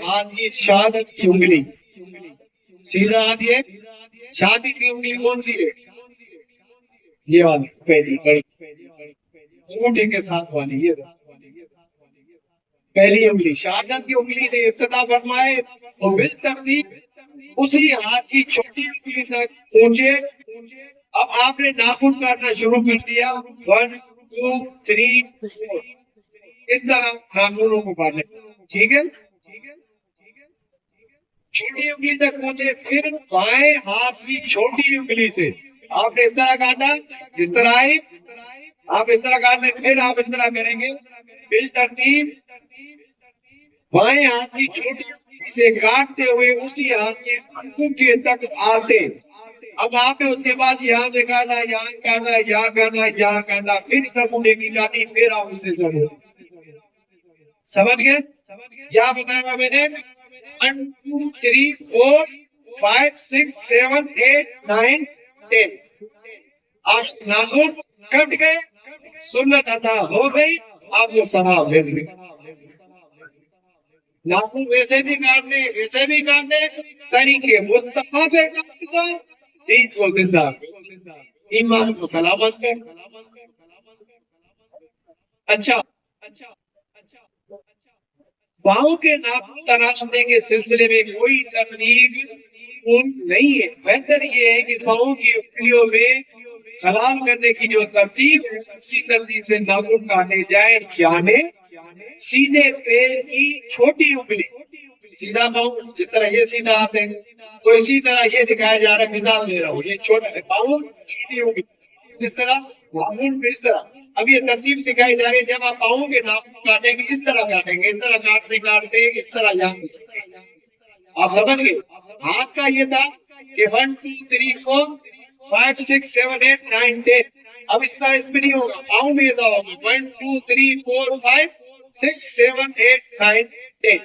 ہاتھ کی شہادت کی انگلی، سیدھا ہاتھ یہ شادی کی انگلی کون سی ہے؟ یہ والی پہلی بڑی انگوٹھے کے ساتھ والی، یہ پہلی انگلی شہادت کی انگلی سے ابتدا فرمائے اور بالترتیب اسی ہاتھ کی چھوٹی انگلی تک پہنچے۔ اب آپ نے ناخن کاٹنا شروع کر دیا، 1 2 3 4 اس طرح ناخنوں کو کاٹنے، ٹھیک ہے؟ چھوٹی انگلی تک پہنچے، پھر بائیں ہاتھ کی چھوٹی انگلی سے آپ نے اس طرح کاٹا، اس طرح آئی، آپ اس طرح کاٹنے، پھر آپ اس طرح کریں گے بالترتیب بائیں ہاتھ کی چھوٹی انگلی سے کاٹتے ہوئے اسی ہاتھ کے انگوٹھے تک آتے۔ اب آپ نے اس کے بعد یہاں سے کاٹا، یہاں سے کاٹا، یہاں کاٹا، یہاں کاٹا، پھر اس انگوٹھے کی کاٹی، پھر آپ اس سے سمجھ گئے؟ کیا بتایا میں نے؟ 1 2 3 4 5 6 7 8 9 10 آپ ناخن کٹ گئے، سنت عطا ہو گئی، آپ کو ثواب مل گئی۔ ناخن ویسے بھی کاٹنے، ویسے بھی کاٹنے، طریقے مصطفیٰ پہ کاٹ دو، دین کو زندہ، ایمان کو سلامت کر۔ اچھا، پاؤں کے ناخن تراشنے کے سلسلے میں کوئی ترتیب نہیں ہے، بہتر یہ ہے کہ پاؤں کی انگلیوں میں خلال کرنے کی جو ترتیب ہے اسی ترتیب سے ناخن کاٹے جائے، یعنی سیدھے پیر کی چھوٹی انگلی، سیدھا پاؤں جس طرح یہ سیدھا آتے ہیں تو اسی طرح یہ دکھایا جا رہا ہے، مثال دے رہا ہوں، یہ چھوٹا پاؤں چھوٹی انگلی اس طرح، ناخن اس طرح۔ اب یہ ترتیب سکھائی جا رہی ہے، جب آپ پاؤں کے ناخن کاٹیں گے اس طرح کاٹیں گے، اس طرح کاٹتے کاٹتے اس طرح یہاں، آپ سمجھ گئے؟ ہاتھ کا یہ تھا کہ 1 2 3 4 5 6 7 8 9 10، اب اس طرح اس میں نہیں ہوگا، پاؤں بھی ایسا ہوگا 1 2 3 4 5 6 7 8 9 10،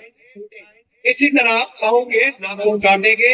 اسی طرح پاؤں کے ناخن کاٹیں گے۔